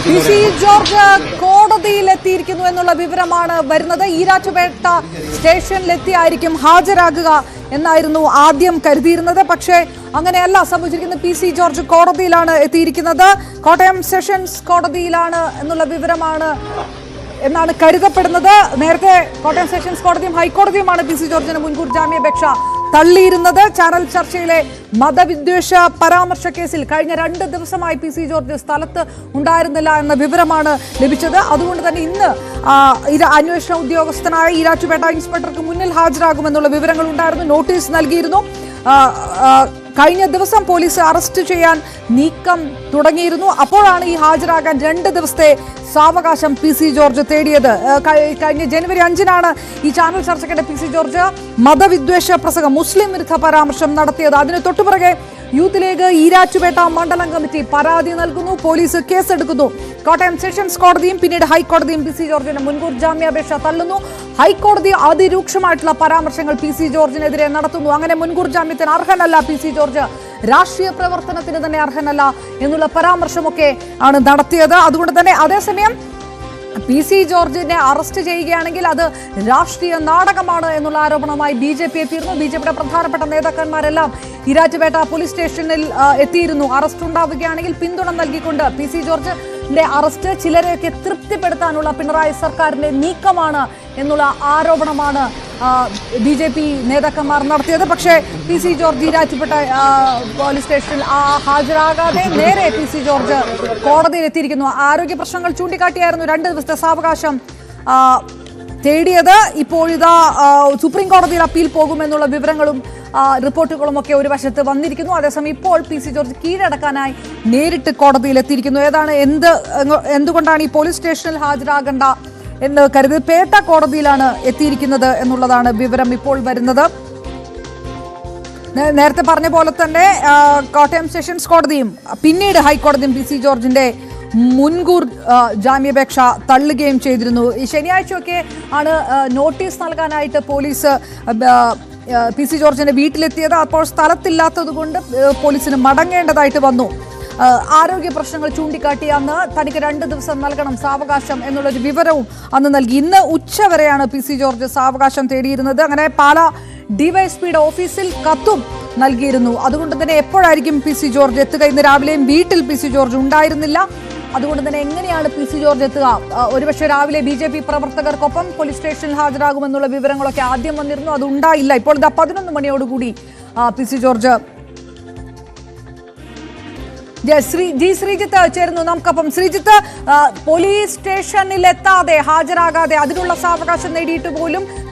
PC. George കോടതിയിലെത്തിയിരിക്കുന്നു എന്നുള്ള വിവരമാണ് വരുന്നത്. ഈരാറ്റുപേട്ട സ്റ്റേഷനിലെത്തിയായിരിക്കും ഹാജരാകുക എന്നായിരുന്നു ആദ്യം കരുതിയിരുന്നത്. പക്ഷേ അങ്ങനെയല്ല സംഭവിച്ചിരിക്കുന്നത്. പി.സി. ജോർജ് കോടതിയിലാണ് എത്തിയിരിക്കുന്നത്. കോട്ടയം സെഷൻസ് കോടതിയിലാണ് എന്നുള്ള വിവരമാണ് എന്നാണ് കരുതപ്പെടുന്നത്. നേരത്തെ കോട്ടയം സെഷൻസ് കോടതിയും ഹൈക്കോടതിയുമാണ് പി.സി. ജോർജിന് മുൻകൂർ ജാമ്യാപേക്ഷ തള്ളിയിരുന്നത്. ചാനൽ ചർച്ചയിലെ മതവിദ്വേഷ പരാമർശ കേസിൽ കഴിഞ്ഞ 2 ദിവസമായി പി.സി. ജോർജ് സ്ഥലത്ത് ഉണ്ടായിരുന്നില്ല എന്ന വിവരമാണ് ലഭിച്ചത്. അതുകൊണ്ട് തന്നെ ഇന്ന് അന്വേഷണ ഉദ്യോഗസ്ഥനായ ഈരാറ്റുപേട്ട ഇൻസ്പെക്ടർക്ക് മുന്നിൽ ഹാജരാകുമെന്നുള്ള വിവരങ്ങൾ ഉണ്ടായിരുന്നു. നോട്ടീസ് നൽകിയിരുന്നു. കഴിഞ്ഞ ദിവസം പോലീസ് അറസ്റ്റ് ചെയ്യാൻ നീക്കം തുടങ്ങിയിരുന്നു. അപ്പോഴാണ് ഈ ഹാജരാകാൻ 2 ദിവസത്തെ സാവകാശം പി.സി. ജോർജ് തേടിയത്. കഴിഞ്ഞ ജനുവരി 5-നാണ് ഈ ചാനൽ ചർച്ചയ്ക്കിടെ പി.സി. ജോർജ് മതവിദ്വേഷ പ്രസംഗം, മുസ്ലിം വിരുദ്ധ പരാമർശം നടത്തിയത്. അതിന് തൊട്ടുപിറകെ യൂത്ത് ലീഗ് ഈരാറ്റുപേട്ട മണ്ഡലം കമ്മിറ്റി പരാതി നൽകുന്നു. പോലീസ് കേസെടുക്കുന്നു. കോട്ടയം സെഷൻസ് കോടതിയും പിന്നീട് ഹൈക്കോടതിയും പി.സി. ജോർജിന് മുൻകൂർ ജാമ്യാപേക്ഷ തള്ളുന്നു. ഹൈക്കോടതി അതിരൂക്ഷമായിട്ടുള്ള പരാമർശങ്ങൾ പി.സി. ജോർജിനെതിരെ നടത്തുന്നു. അങ്ങനെ മുൻകൂർ ജാമ്യത്തിന് അർഹനല്ല പി.സി. ജോർജ്, രാഷ്ട്രീയ പ്രവർത്തനത്തിന് തന്നെ അർഹനല്ല എന്നുള്ള പരാമർശമൊക്കെ ആണ് നടത്തിയത്. അതുകൊണ്ട് തന്നെ അതേസമയം പി.സി. ജോർജിനെ അറസ്റ്റ് ചെയ്യുകയാണെങ്കിൽ അത് രാഷ്ട്രീയ നാടകമാണ് എന്നുള്ള ആരോപണവുമായി ബി.ജെ.പി എത്തിയിരുന്നു. ബി.ജെ.പിയുടെ പ്രധാനപ്പെട്ട നേതാക്കന്മാരെല്ലാം ഈരാറ്റുപേട്ട പോലീസ് സ്റ്റേഷനിൽ എത്തിയിരുന്നു. അറസ്റ്റ് ഉണ്ടാവുകയാണെങ്കിൽ പിന്തുണ നൽകിക്കൊണ്ട് പി.സി. ജോർജിന്റെ അറസ്റ്റ് ചിലരെയൊക്കെ തൃപ്തിപ്പെടുത്താനുള്ള പിണറായി സർക്കാരിന്റെ നീക്കമാണ് എന്നുള്ള ആരോപണമാണ് ബി.ജെ.പി നേതാക്കന്മാർ നടത്തിയത്. പക്ഷേ പി.സി. ജോർജ് ഈരാറ്റുപേട്ട പോലീസ് സ്റ്റേഷനിൽ ഹാജരാകാതെ നേരെ പി.സി. ജോർജ് കോടതിയിലെത്തിയിരിക്കുന്നു. ആരോഗ്യ പ്രശ്നങ്ങൾ ചൂണ്ടിക്കാട്ടിയായിരുന്നു 2 ദിവസത്തെ സാവകാശം തേടിയത്. ഇപ്പോൾ ഇതാ സുപ്രീം കോടതിയിൽ അപ്പീൽ പോകുമെന്നുള്ള വിവരങ്ങളും റിപ്പോർട്ടുകളും ഒക്കെ ഒരു വശത്ത് വന്നിരിക്കുന്നു. അതേസമയം ഇപ്പോൾ പി.സി. ജോർജ് കീഴടക്കാനായി നേരിട്ട് കോടതിയിലെത്തിയിരിക്കുന്നു. എന്തുകൊണ്ടാണ് ഈ പോലീസ് സ്റ്റേഷനിൽ ഹാജരാകേണ്ട എന്ന് കരുതി പേട്ട കോടതിയിലാണ് എത്തിയിരിക്കുന്നത് എന്നുള്ളതാണ് വിവരം ഇപ്പോൾ വരുന്നത്. നേരത്തെ പറഞ്ഞ പോലെ തന്നെ കോട്ടയം സെഷൻസ് കോടതിയും പിന്നീട് ഹൈക്കോടതിയും പി.സി. ജോർജിന്റെ മുൻകൂർ ജാമ്യാപേക്ഷ തള്ളുകയും ചെയ്തിരുന്നു. ഈ ശനിയാഴ്ചയൊക്കെ ആണ് നോട്ടീസ് നൽകാനായിട്ട് പോലീസ് പി.സി. ജോർജിന്റെ വീട്ടിലെത്തിയത്. അപ്പോൾ സ്ഥലത്തില്ലാത്തത് കൊണ്ട് പോലീസിന് മടങ്ങേണ്ടതായിട്ട് വന്നു. ആരോഗ്യ പ്രശ്നങ്ങൾ ചൂണ്ടിക്കാട്ടി അന്ന് തനിക്ക് 2 ദിവസം നൽകണം സാവകാശം എന്നുള്ളൊരു വിവരവും അന്ന് നൽകി. ഇന്ന് ഉച്ചവരെയാണ് പി.സി. ജോർജ് സാവകാശം തേടിയിരുന്നത്. അങ്ങനെ പാലാ ഡിവൈഎസ്പിയുടെ ഓഫീസിൽ കത്തും നൽകിയിരുന്നു. അതുകൊണ്ട് തന്നെ എപ്പോഴായിരിക്കും പി.സി. ജോർജ് എത്തുക? ഇന്ന് രാവിലെയും വീട്ടിൽ പി.സി. ജോർജ് ഉണ്ടായിരുന്നില്ല. അതുകൊണ്ട് തന്നെ എങ്ങനെയാണ് പി.സി. ജോർജ് എത്തുക? ഒരുപക്ഷെ രാവിലെ ബി.ജെ.പി പ്രവർത്തകർക്കൊപ്പം പോലീസ് സ്റ്റേഷനിൽ ഹാജരാകുമെന്നുള്ള വിവരങ്ങളൊക്കെ ആദ്യം വന്നിരുന്നു. അത് ഉണ്ടായില്ല. ഇപ്പോൾ ഇതാ 11 മണിയോടുകൂടി പി.സി. ജോർജ് ശ്രീജിത്ത് ചേരുന്നു നമുക്കപ്പം. ശ്രീജിത്ത്, പോലീസ് സ്റ്റേഷനിൽ എത്താതെ ഹാജരാകാതെ അതിനുള്ള സാവകാശം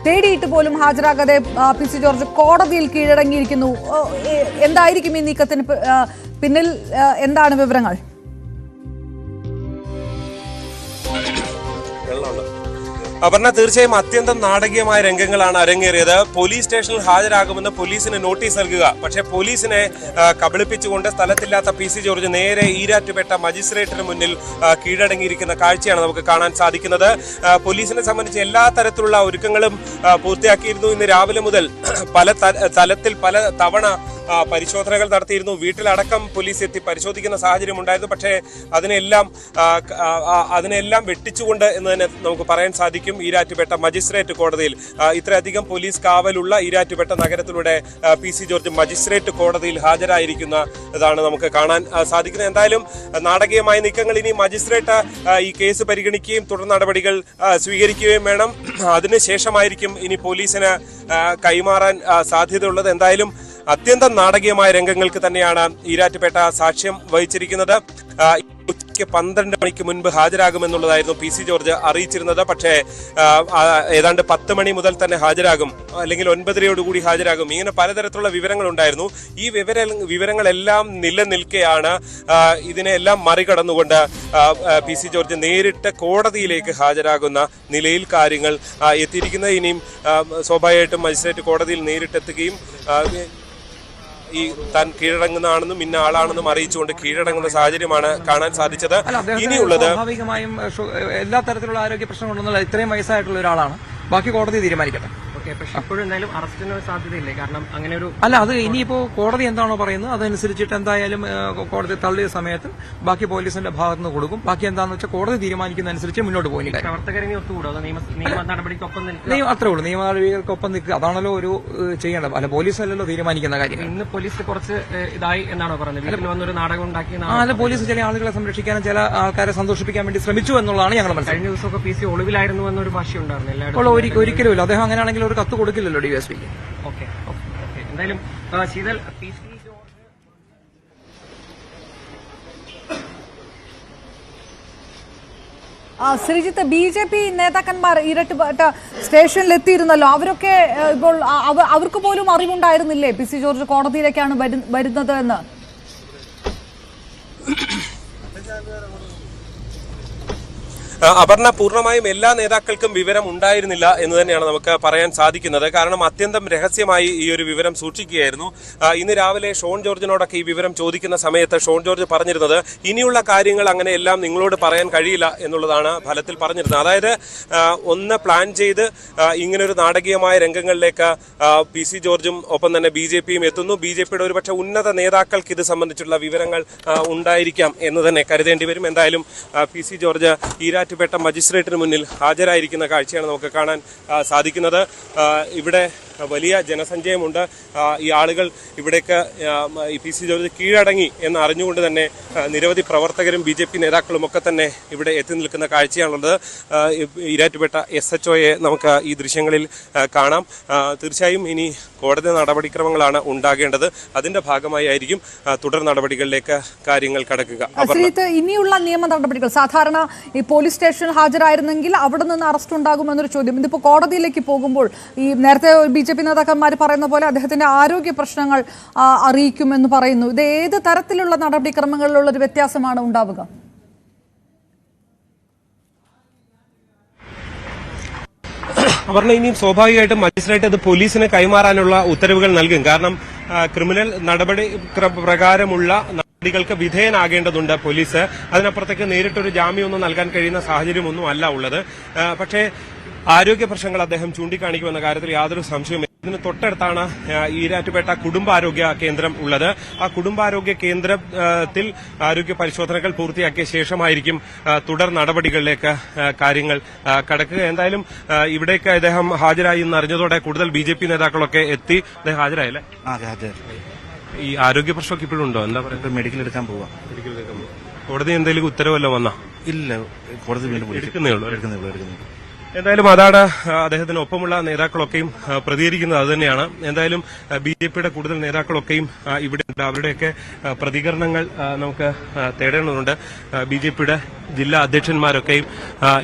തേടിയിട്ട് പോലും ഹാജരാകാതെ പി.സി. ജോർജ് കോടതിയിൽ കീഴടങ്ങിയിരിക്കുന്നു. എന്തായിരിക്കും ഈ നീക്കത്തിന് പിന്നിൽ? എന്താണ് വിവരങ്ങൾ? അപർണ, തീർച്ചയായും അത്യന്തം നാടകീയമായ രംഗങ്ങളാണ് അരങ്ങേറിയത്. പോലീസ് സ്റ്റേഷനിൽ ഹാജരാകുമെന്ന് പോലീസിന് നോട്ടീസ് നൽകുക, പക്ഷേ പോലീസിനെ കബളിപ്പിച്ചുകൊണ്ട് സ്ഥലത്തില്ലാത്ത പി.സി. ജോർജ് നേരെ ഈരാറ്റുപേട്ട മജിസ്ട്രേറ്റിന് മുന്നിൽ കീഴടങ്ങിയിരിക്കുന്ന കാഴ്ചയാണ് നമുക്ക് കാണാൻ സാധിക്കുന്നത്. പോലീസിനെ സംബന്ധിച്ച് എല്ലാ തരത്തിലുള്ള ഒരുക്കങ്ങളും പൂർത്തിയാക്കിയിരുന്നു. ഇന്ന് രാവിലെ മുതൽ പല തവണ പരിശോധനകൾ നടത്തിയിരുന്നു. വീട്ടിലടക്കം പോലീസ് എത്തി പരിശോധിക്കുന്ന സാഹചര്യം ഉണ്ടായിരുന്നു. പക്ഷേ അതിനെല്ലാം വെട്ടിച്ചുകൊണ്ട് എന്ന് തന്നെ നമുക്ക് പറയാൻ സാധിക്കും. ഈരാറ്റുപേട്ട മജിസ്ട്രേറ്റ് കോടതിയിൽ ഇത്രയധികം പോലീസ് കാവലുള്ള ഈരാറ്റുപേട്ട നഗരത്തിലൂടെ പി.സി. ജോർജ് മജിസ്ട്രേറ്റ് കോടതിയിൽ ഹാജരായിരിക്കുന്നതാണ് നമുക്ക് കാണാൻ സാധിക്കുന്നത്. എന്തായാലും നാടകീയമായ നീക്കങ്ങൾ. ഇനി മജിസ്ട്രേറ്റ് ഈ കേസ് പരിഗണിക്കുകയും തുടർ നടപടികൾ സ്വീകരിക്കുകയും വേണം. അതിനുശേഷമായിരിക്കും ഇനി പോലീസിന് കൈമാറാൻ സാധ്യതയുള്ളത്. എന്തായാലും അത്യന്തം നാടകീയമായ രംഗങ്ങൾക്ക് തന്നെയാണ് ഈരാറ്റുപേട്ട സാക്ഷ്യം വഹിച്ചിരിക്കുന്നത്. ഉച്ചയ്ക്ക് 12 മണിക്ക് മുൻപ് ഹാജരാകുമെന്നുള്ളതായിരുന്നു പി.സി. ജോർജ് അറിയിച്ചിരുന്നത്. പക്ഷേ ഏതാണ്ട് 10 മണി മുതൽ തന്നെ ഹാജരാകും, അല്ലെങ്കിൽ 9:30 ഹാജരാകും, ഇങ്ങനെ പലതരത്തിലുള്ള വിവരങ്ങൾ ഉണ്ടായിരുന്നു. ഈ വിവരങ്ങളെല്ലാം നിലനിൽക്കെയാണ് ഇതിനെല്ലാം മറികടന്നുകൊണ്ട് പി.സി. ജോർജ് നേരിട്ട് കോടതിയിലേക്ക് ഹാജരാകുന്ന നിലയിൽ കാര്യങ്ങൾ എത്തിയിരിക്കുന്നത്. ഇനിയും സ്വാഭാവികമായിട്ടും മജിസ്ട്രേറ്റ് കോടതിയിൽ നേരിട്ടെത്തുകയും ഈ താൻ കീഴടങ്ങുന്നതാണെന്നും ഇന്ന ആളാണെന്നും അറിയിച്ചുകൊണ്ട് കീഴടങ്ങുന്ന സാഹചര്യമാണ് കാണാൻ സാധിച്ചത്. ഇനിയുള്ളത് സ്വാഭാവികമായും എല്ലാ തരത്തിലുള്ള ആരോഗ്യ പ്രശ്നങ്ങളുണ്ടെന്നുള്ള ഇത്രയും വയസ്സായിട്ടുള്ള ഒരാളാണ്. ബാക്കി കോടതി തീരുമാനിക്കട്ടെ. ഓക്കെ, പക്ഷെ ഇപ്പോഴും എന്തായാലും അറസ്റ്റിന് സാധ്യതയില്ലേ? കാരണം അങ്ങനെ ഒരു അല്ല, അത് ഇനിയിപ്പോ കോടതി എന്താണോ പറയുന്നത് അതനുസരിച്ചിട്ട് എന്തായാലും കോടതി തള്ളിയ സമയത്ത് ബാക്കി പോലീസിന്റെ ഭാഗത്ത് നിന്ന് കൊടുക്കും. ബാക്കി എന്താണെന്ന് വെച്ചാൽ കോടതി തീരുമാനിക്കുന്നതനുസരിച്ച് മുന്നോട്ട് പോകും. പ്രവർത്തകരെ ഒത്തുകൂടോ? അതോ നിയമ നടപടിക്കൊപ്പം നിൽക്കുക? അത്രേ ഉള്ളൂ, നിയമ നടപടികൾക്കൊപ്പം നിൽക്കുക. അതാണല്ലോ ഒരു ചെയ്യേണ്ടത്. അല്ല, പോലീസ് അല്ലല്ലോ തീരുമാനിക്കുന്ന കാര്യം. ഇന്ന് പോലീസ് കുറച്ച് ഇതായി എന്നാണോ പറഞ്ഞത്? വീട്ടിൽ വന്നൊരു നാടകം ഉണ്ടാക്കി. അല്ല, പോലീസ് ചില ആളുകളെ സംരക്ഷിക്കാനും ചില ആൾക്കാരെ സന്തോഷിപ്പിക്കാൻ വേണ്ടി ശ്രമിച്ചു എന്നുള്ളതാണ് ഞങ്ങൾ മനസ്സിലാക്കുന്നത്. കഴിഞ്ഞ ദിവസമൊക്കെ PC ഒളിവിലായിരുന്നു എന്നൊരു ഭാഷയുണ്ടായിരുന്നു എല്ലാവരും. ഒരിക്കലും ഇല്ല. അദ്ദേഹം അങ്ങനെയാണെങ്കിൽ ഒരു കത്ത് കൊടുക്കില്ലല്ലോ DSPക്ക്. ഓക്കെ, എന്തായാലും ശീതൽ, PC ശ്രീജിത്ത്, BJP നേതാക്കന്മാർ ഇരട്ടുപേട്ട സ്റ്റേഷനിലെത്തിയിരുന്നല്ലോ. അവരൊക്കെ ഇപ്പോൾ അവർക്ക് പോലും അറിവുണ്ടായിരുന്നില്ലേ PC ജോർജ് കോടതിയിലേക്കാണ് വരുന്നത് എന്ന്? അപർണ, പൂർണ്ണമായും എല്ലാ നേതാക്കൾക്കും വിവരം ഉണ്ടായിരുന്നില്ല എന്ന് തന്നെയാണ് നമുക്ക് പറയാൻ സാധിക്കുന്നത്. കാരണം അത്യന്തം രഹസ്യമായി ഈ ഒരു വിവരം സൂക്ഷിക്കുകയായിരുന്നു. ഇന്ന് രാവിലെ ഷോൺ ജോർജിനോടൊക്കെ ഈ വിവരം ചോദിക്കുന്ന സമയത്ത് ഷോൺ ജോർജ് പറഞ്ഞിരുന്നത് ഇനിയുള്ള കാര്യങ്ങൾ അങ്ങനെ എല്ലാം നിങ്ങളോട് പറയാൻ കഴിയില്ല എന്നുള്ളതാണ് ഫലത്തിൽ പറഞ്ഞിരുന്നത്. അതായത് ഒന്ന് പ്ലാൻ ചെയ്ത് ഇങ്ങനൊരു നാടകീയമായ രംഗങ്ങളിലേക്ക് PC ജോർജും ഒപ്പം തന്നെ BJPയും എത്തുന്നു. BJPയുടെ ഒരുപക്ഷെ ഉന്നത നേതാക്കൾക്ക് ഇത് സംബന്ധിച്ചുള്ള വിവരങ്ങൾ ഉണ്ടായിരിക്കാം എന്ന് തന്നെ കരുതേണ്ടി വരും. എന്തായാലും PC ജോർജ് ഈരാറ്റുപേട്ട മജിസ്ട്രേറ്റിന് മുന്നിൽ ഹാജരായിരിക്കുന്ന കാഴ്ചയാണ് നമുക്ക് കാണാൻ സാധിക്കുന്നത്. ഇവിടെ വലിയ ജനസഞ്ചയമുണ്ട്. ഈ ആളുകൾ ഇവിടേക്ക് ഈ PC ജോർജ് കീഴടങ്ങി എന്ന് അറിഞ്ഞുകൊണ്ട് തന്നെ നിരവധി പ്രവർത്തകരും BJP നേതാക്കളും ഒക്കെ തന്നെ ഇവിടെ എത്തി നിൽക്കുന്ന കാഴ്ചയാണുള്ളത്. ഈരാറ്റുപേട്ട SHOയെ നമുക്ക് ഈ ദൃശ്യങ്ങളിൽ കാണാം. തീർച്ചയായും ഇനി കോടതി നടപടിക്രമങ്ങളാണ് ഉണ്ടാകേണ്ടത്. അതിന്റെ ഭാഗമായി ആയിരിക്കും തുടർ നടപടികളിലേക്ക് കാര്യങ്ങൾ കടക്കുക. ഇനിയുള്ള നിയമ നടപടികൾ, സാധാരണ ഈ പോലീസ് സ്റ്റേഷനിൽ ഹാജരായിരുന്നെങ്കിൽ അവിടെ നിന്ന് അറസ്റ്റ് ഉണ്ടാകുമെന്നൊരു ചോദ്യം. ഇതിപ്പോൾ കോടതിയിലേക്ക് പോകുമ്പോൾ ഈ നേരത്തെ BJP നേതാക്കന്മാർ പറയുന്ന പോലെ അദ്ദേഹത്തിന്റെ ആരോഗ്യ പ്രശ്നങ്ങൾ അറിയിക്കുമെന്ന് പറയുന്നു. ഇത് ഏത് തരത്തിലുള്ള നടപടിക്രമങ്ങളിലുള്ള ഒരു വ്യത്യാസമാണ് ഉണ്ടാവുക? അപർണ, ഇനിയും സ്വാഭാവികമായിട്ടും മജിസ്ട്രേറ്റ് അത് പോലീസിന് കൈമാറാനുള്ള ഉത്തരവുകൾ നൽകും. കാരണം ക്രിമിനൽ നടപടി പ്രകാരമുള്ള നടപടികൾക്ക് വിധേയനാകേണ്ടതുണ്ട് പോലീസ്. അതിനപ്പുറത്തേക്ക് നേരിട്ടൊരു ജാമ്യമൊന്നും നൽകാൻ കഴിയുന്ന സാഹചര്യമൊന്നും അല്ല ഉള്ളത്. പക്ഷേ ആരോഗ്യ പ്രശ്നങ്ങൾ അദ്ദേഹം ചൂണ്ടിക്കാണിക്കുമെന്ന കാര്യത്തിൽ യാതൊരു സംശയവും. ഇതിന് തൊട്ടടുത്താണ് ഈരാറ്റുപേട്ട കുടുംബാരോഗ്യ കേന്ദ്രം ഉള്ളത്. ആ കുടുംബാരോഗ്യ കേന്ദ്രത്തിൽ ആരോഗ്യ പരിശോധനകൾ പൂർത്തിയാക്കിയ ശേഷമായിരിക്കും തുടർ നടപടികളിലേക്ക് കാര്യങ്ങൾ കടക്കുക. എന്തായാലും ഇവിടേക്ക് അദ്ദേഹം ഹാജരായി എന്ന് അറിഞ്ഞതോടെ കൂടുതൽ BJP നേതാക്കളൊക്കെ എത്തി. അദ്ദേഹം ഹാജരായല്ലേ? ഈ ആരോഗ്യ പ്രശ്നമൊക്കെ ഇപ്പോഴും ഉണ്ടോ? എന്താ പറയുക? മെഡിക്കൽ എടുക്കാൻ പോവാ. കോടതി എന്തെങ്കിലും ഉത്തരവല്ലോ വന്നാ? ഇല്ല, കോടതി എടുക്കുന്നേ ഉള്ളൂ. എന്തായാലും അതാണ് അദ്ദേഹത്തിന് ഒപ്പമുള്ള നേതാക്കളൊക്കെയും പ്രതികരിക്കുന്നത് അത് തന്നെയാണ്. എന്തായാലും BJPയുടെ കൂടുതൽ നേതാക്കളൊക്കെയും ഇവിടെ ഉണ്ട്. അവരുടെയൊക്കെ പ്രതികരണങ്ങൾ നമുക്ക് തേടേണ്ടതുണ്ട്. BJPയുടെ ജില്ലാ അധ്യക്ഷന്മാരൊക്കെയും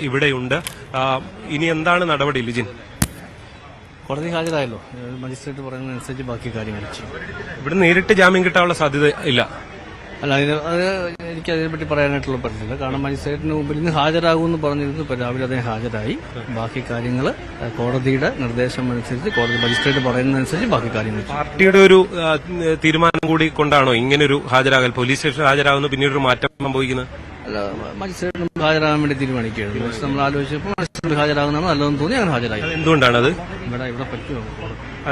ഇവിടെയുണ്ട്. ഇനി എന്താണ് നടപടി, ലിജിൻ? കോടതി ഹാജരായല്ലോ, മജിസ്ട്രേറ്റ് പറയുന്നതനുസരിച്ച് ബാക്കി കാര്യങ്ങൾ ചെയ്യും. ഇവിടെ നേരിട്ട് ജാമ്യം കിട്ടാനുള്ള സാധ്യത ഇല്ല. അല്ല, എനിക്ക് അതിനെപ്പറ്റി പറയാനായിട്ടുള്ള പറ്റില്ല. കാരണം മജിസ്ട്രേറ്റിന് മുമ്പിൽ നിന്ന് ഹാജരാകുമെന്ന് പറഞ്ഞിരുന്നു. ഇപ്പൊ രാവിലെ അദ്ദേഹം ഹാജരായി. ബാക്കി കാര്യങ്ങൾ കോടതിയുടെ നിർദ്ദേശം അനുസരിച്ച്, കോടതി മജിസ്ട്രേറ്റ് പറയുന്നതനുസരിച്ച് ബാക്കി കാര്യങ്ങൾ. പാർട്ടിയുടെ ഒരു തീരുമാനം കൂടി കൊണ്ടാണോ ഇങ്ങനൊരു ഹാജരാകൽ? പോലീസ് സ്റ്റേഷൻ ഹാജരാകുന്ന പിന്നീടൊരു മാറ്റം സംഭവിക്കുന്നത്? അല്ല, മജിസ്ട്രേറ്റ് ഹാജരാകാൻ വേണ്ടി തീരുമാനിക്കുകയായിരുന്നു. പക്ഷെ നമ്മൾ ആലോചിച്ചപ്പോൾ മജിസ്ട്രേറ്റ് ഹാജരാകുന്നതാണ് നല്ലതെന്ന് തോന്നി അങ്ങനെ ഹാജരായി. എന്തുകൊണ്ടാണത്? ഇവിടെ പറ്റുമോ?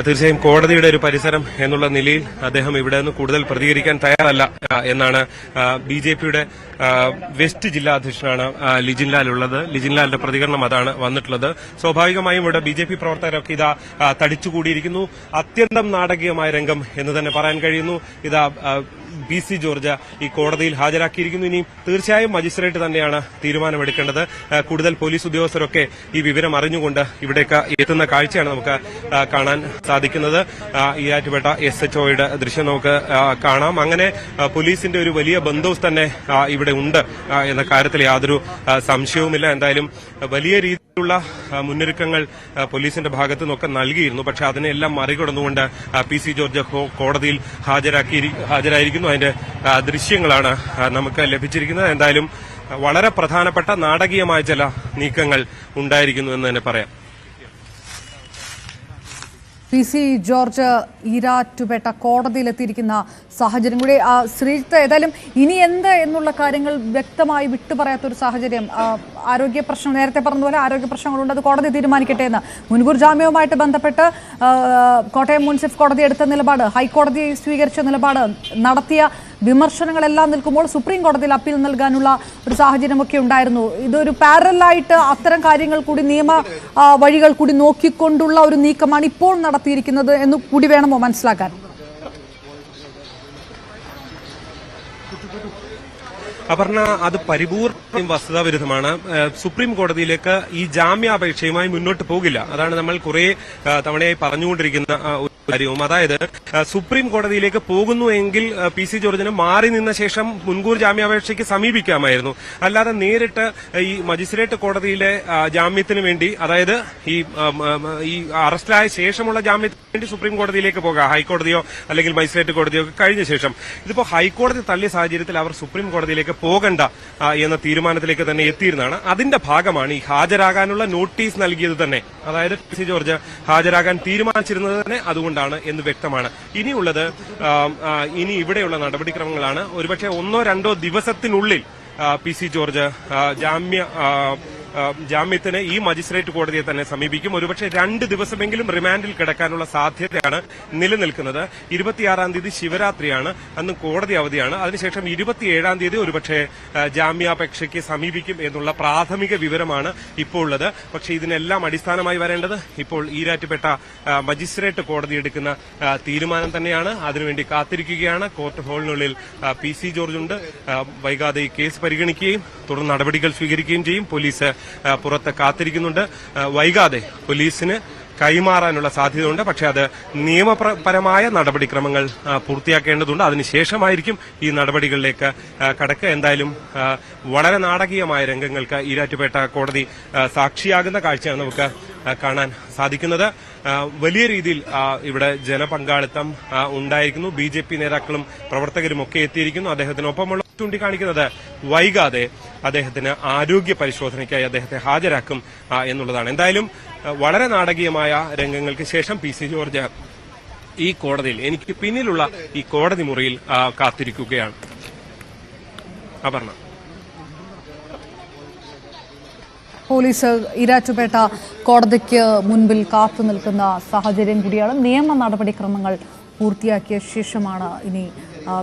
തീർച്ചയായും കോടതിയുടെ ഒരു പരിസരം എന്നുള്ള നിലയിൽ അദ്ദേഹം ഇവിടെ നിന്ന് കൂടുതൽ പ്രതികരിക്കാൻ തയ്യാറല്ല എന്നാണ് BJPയുടെ വെസ്റ്റ് ജില്ലാ അധ്യക്ഷനാണ് ലിജിൻ ലാൽ ഉള്ളത്. ലിജിൻ ലാലിന്റെ പ്രതികരണം അതാണ് വന്നിട്ടുള്ളത്. സ്വാഭാവികമായും ഇവിടെ BJP പ്രവർത്തകരൊക്കെ ഇതാ തടിച്ചുകൂടിയിരിക്കുന്നു. അത്യന്തം നാടകീയമായ രംഗം എന്ന് തന്നെ പറയാൻ കഴിയുന്നു. ഇതാ PC ജോർജ് ഈ കോടതിയിൽ ഹാജരാക്കിയിരിക്കുന്നു. ഇനി തീർച്ചയായും മജിസ്ട്രേറ്റ് തന്നെയാണ് തീരുമാനമെടുക്കേണ്ടത്. കൂടുതൽ പോലീസ് ഉദ്യോഗസ്ഥരൊക്കെ ഈ വിവരം അറിഞ്ഞുകൊണ്ട് ഇവിടേക്ക് എത്തുന്ന കാഴ്ചയാണ് നമുക്ക് കാണാൻ സാധിക്കുന്നത്. ഈരാറ്റുപേട്ട SHOയുടെ ദൃശ്യം നമുക്ക് കാണാം. അങ്ങനെ പോലീസിന്റെ ഒരു വലിയ ബന്ദോബസ്ത് തന്നെ ഇവിടെ ഉണ്ട് എന്ന കാര്യത്തിൽ യാതൊരു സംശയവുമില്ല. എന്തായാലും വലിയ രീതിയിലുള്ള മുന്നൊരുക്കങ്ങൾ പോലീസിന്റെ ഭാഗത്തു നിന്നൊക്കെ നൽകിയിരുന്നു. പക്ഷെ അതിനെല്ലാം മറികടന്നുകൊണ്ട് PC ജോർജ് കോടതിയിൽ ഹാജരായിരിക്കുന്നു. അതിന്റെ ദൃശ്യങ്ങളാണ് നമുക്ക് ലഭിച്ചിരിക്കുന്നത്. എന്തായാലും വളരെ പ്രധാനപ്പെട്ട നാടകീയമായ ചില നീക്കങ്ങൾ ഉണ്ടായിരിക്കുന്നു എന്ന് തന്നെ പറയാം. PC ജോർജ് ഈരാറ്റുപേട്ട കോടതിയിലെത്തിയിരിക്കുന്ന സാഹചര്യം കൂടി ശ്രീജിത്ത്, ഏതായാലും ഇനി എന്ത് എന്നുള്ള കാര്യങ്ങൾ വ്യക്തമായി വിട്ടുപറയാത്തൊരു സാഹചര്യം. ആരോഗ്യ പ്രശ്നം, നേരത്തെ പറഞ്ഞതുപോലെ ആരോഗ്യ പ്രശ്നങ്ങളുണ്ട്, അത് കോടതി തീരുമാനിക്കട്ടെ എന്ന്. മുൻകൂർ ജാമ്യവുമായിട്ട് ബന്ധപ്പെട്ട് കോട്ടയം മുൻസിഫ് കോടതി എടുത്ത നിലപാട്, ഹൈക്കോടതി സ്വീകരിച്ച നിലപാട്, നടത്തിയ വിമർശനങ്ങളെല്ലാം നിൽക്കുമ്പോൾ സുപ്രീം കോടതിയിൽ അപ്പീൽ നൽകാനുള്ള ഒരു സാഹചര്യമൊക്കെ ഉണ്ടായിരുന്നു. ഇതൊരു പാരലായിട്ട് അത്തരം കാര്യങ്ങൾ കൂടി, നിയമ വഴികൾ കൂടി നോക്കിക്കൊണ്ടുള്ള ഒരു നീക്കമാണ് ഇപ്പോൾ നടത്തിയിരിക്കുന്നത് എന്ന് കൂടി വേണമോ മനസ്സിലാക്കാൻ? അപർണ, അത് പരിപൂർണ്ണ വസ്തുതാവിരുദ്ധമാണ്. സുപ്രീം കോടതിയിലേക്ക് ഈ ജാമ്യാപേക്ഷയുമായി മുന്നോട്ട് പോകില്ല. അതാണ് നമ്മൾ കുറെ തവണയായി പറഞ്ഞുകൊണ്ടിരിക്കുന്ന കാര്യവും. അതായത് സുപ്രീം കോടതിയിലേക്ക് പോകുന്നുവെങ്കിൽ PC ജോർജിന് മാറി നിന്ന ശേഷം മുൻകൂർ ജാമ്യാപേക്ഷയ്ക്ക് സമീപിക്കാമായിരുന്നു. അല്ലാതെ നേരിട്ട് ഈ മജിസ്ട്രേറ്റ് കോടതിയിലെ ജാമ്യത്തിന് വേണ്ടി, അതായത് ഈ അറസ്റ്റിലായ ശേഷമുള്ള ജാമ്യത്തിന് വേണ്ടി സുപ്രീം കോടതിയിലേക്ക് പോകാം, ഹൈക്കോടതിയോ അല്ലെങ്കിൽ മജിസ്ട്രേറ്റ് കോടതിയോ കഴിഞ്ഞ ശേഷം. ഇതിപ്പോ ഹൈക്കോടതി തള്ളിയ സാഹചര്യത്തിൽ അവർ സുപ്രീം കോടതിയിലേക്ക് പോകണ്ട എന്ന തീരുമാനത്തിലേക്ക് തന്നെ എത്തിയിരുന്നതാണ്. അതിന്റെ ഭാഗമാണ് ഈ ഹാജരാകാനുള്ള നോട്ടീസ് നൽകിയത് തന്നെ. അതായത് PC ജോർജ് ഹാജരാകാൻ തീരുമാനിച്ചിരുന്നത് തന്നെ അതുകൊണ്ടാണ് എന്ന് വ്യക്തമാണ്. ഇനിയുള്ളത് ഇനി ഇവിടെയുള്ള നടപടിക്രമങ്ങളാണ്. ഒരുപക്ഷെ 1-2 ദിവസത്തിനുള്ളിൽ PC ജോർജ് ജാമ്യത്തിന് ഈ മജിസ്ട്രേറ്റ് കോടതിയെ തന്നെ സമീപിക്കും. ഒരുപക്ഷെ 2 ദിവസമെങ്കിലും റിമാൻഡിൽ കിടക്കാനുള്ള സാധ്യതയാണ് നിലനിൽക്കുന്നത്. 26-ാം തീയതി ശിവരാത്രിയാണ്, അന്ന് കോടതി അവധിയാണ്. അതിനുശേഷം 27-ാം തീയതി ഒരുപക്ഷെ ജാമ്യാപേക്ഷയ്ക്ക് സമീപിക്കും എന്നുള്ള പ്രാഥമിക വിവരമാണ് ഇപ്പോൾ ഉള്ളത്. പക്ഷേ ഇതിനെല്ലാം അടിസ്ഥാനമായി വരേണ്ടത് ഇപ്പോൾ ഈരാറ്റുപേട്ട മജിസ്ട്രേറ്റ് കോടതി എടുക്കുന്ന തീരുമാനം തന്നെയാണ്. അതിനുവേണ്ടി കാത്തിരിക്കുകയാണ്. കോർട്ട് ഹാളിനുള്ളിൽ PC ജോർജ് ഉണ്ട്. വൈകാതെ ഈ കേസ് പരിഗണിക്കുകയും തുടർ നടപടികൾ സ്വീകരിക്കുകയും ചെയ്യും. പോലീസ് പുറത്ത് കാത്തിരിക്കുന്നുണ്ട്. വൈകാതെ പോലീസിന് കൈമാറാനുള്ള സാധ്യതയുണ്ട്. പക്ഷേ അത് നിയമപരമായ നടപടിക്രമങ്ങൾ പൂർത്തിയാക്കേണ്ടതുണ്ട്. അതിനുശേഷമായിരിക്കും ഈ നടപടികളിലേക്ക് കടക്കുക. എന്തായാലും വളരെ നാടകീയമായ രംഗങ്ങൾക്ക് ഈരാറ്റുപേട്ട കോടതി സാക്ഷിയാകുന്ന കാഴ്ചയാണ് നമുക്ക് കാണാൻ സാധിക്കുന്നത്. വലിയ രീതിയിൽ ഇവിടെ ജനപങ്കാളിത്തം ഉണ്ടായിരിക്കുന്നു. BJP നേതാക്കളും പ്രവർത്തകരും ഒക്കെ എത്തിയിരിക്കുന്നു. അദ്ദേഹത്തിനൊപ്പമുള്ള ചൂണ്ടിക്കാണിക്കുന്നത് വൈകാതെ അദ്ദേഹത്തിന് ആരോഗ്യ പരിശോധനയ്ക്കായി അദ്ദേഹത്തെ ഹാജരാക്കും എന്നുള്ളതാണ്. എന്തായാലും വളരെ നാടകീയമായ രംഗങ്ങൾക്ക് ശേഷം PC ജോർജ് ഈ കോടതിയിൽ, എനിക്ക് പിന്നിലുള്ള ഈ കോടതി മുറിയിൽ കാത്തിരിക്കുകയാണ്. അപർണ. പോലീസ് ഈരാറ്റുപേട്ട കോടതിക്ക് മുൻപിൽ കാത്തു നിൽക്കുന്ന സാഹചര്യം കൂടിയാണ്. നിയമ നടപടിക്രമങ്ങൾ പൂർത്തിയാക്കിയ ശേഷമാണ് ഇനി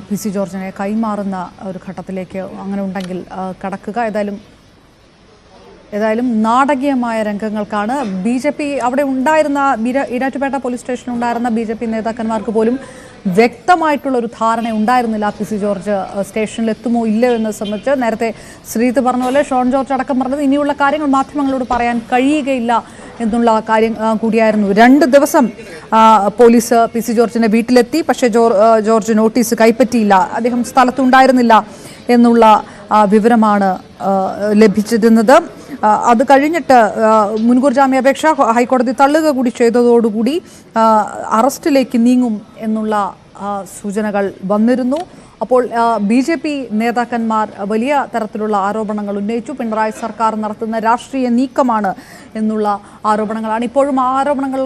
PC ജോർജിനെ കൈമാറുന്ന ഒരു ഘട്ടത്തിലേക്ക് അങ്ങനെ ഉണ്ടെങ്കിൽ കടക്കുക. ഏതായാലും നാടകീയമായ രംഗങ്ങൾക്കാണ്. BJP അവിടെ ഉണ്ടായിരുന്ന, ഈരാറ്റുപേട്ട പോലീസ് സ്റ്റേഷനിൽ ഉണ്ടായിരുന്ന BJP നേതാക്കന്മാർക്ക് പോലും വ്യക്തമായിട്ടുള്ള ഒരു ധാരണ ഉണ്ടായിരുന്നില്ല PC ജോർജ് സ്റ്റേഷനിൽ എത്തുമോ ഇല്ലയോ എന്ന് സംബന്ധിച്ച്. നേരത്തെ ശ്രീജിത്ത് പറഞ്ഞ പോലെ ഷോൺ ജോർജ് അടക്കം പറഞ്ഞത് ഇനിയുള്ള കാര്യങ്ങൾ മാധ്യമങ്ങളോട് പറയാൻ കഴിയുകയില്ല എന്നുള്ള കാര്യം കൂടിയായിരുന്നു. 2 ദിവസം പോലീസ് PC ജോർജിന്റെ വീട്ടിലെത്തി. പക്ഷേ ജോർജ് നോട്ടീസ് കൈപ്പറ്റിയില്ല, അദ്ദേഹം സ്ഥലത്തുണ്ടായിരുന്നില്ല എന്നുള്ള വിവരമാണ് ലഭിച്ചിരുന്നത്. അത് കഴിഞ്ഞിട്ട് മുൻകൂർ ജാമ്യാപേക്ഷ ഹൈക്കോടതി തള്ളുക കൂടി ചെയ്തതോടുകൂടി അറസ്റ്റിലേക്ക് നീങ്ങും എന്നുള്ള സൂചനകൾ വന്നിരുന്നു. അപ്പോൾ BJP നേതാക്കന്മാർ വലിയ തരത്തിലുള്ള ആരോപണങ്ങൾ ഉന്നയിച്ചു. പിണറായി സർക്കാർ നടത്തുന്ന രാഷ്ട്രീയ നീക്കമാണ് എന്നുള്ള ആരോപണങ്ങളാണ്. ഇപ്പോഴും ആ ആരോപണങ്ങൾ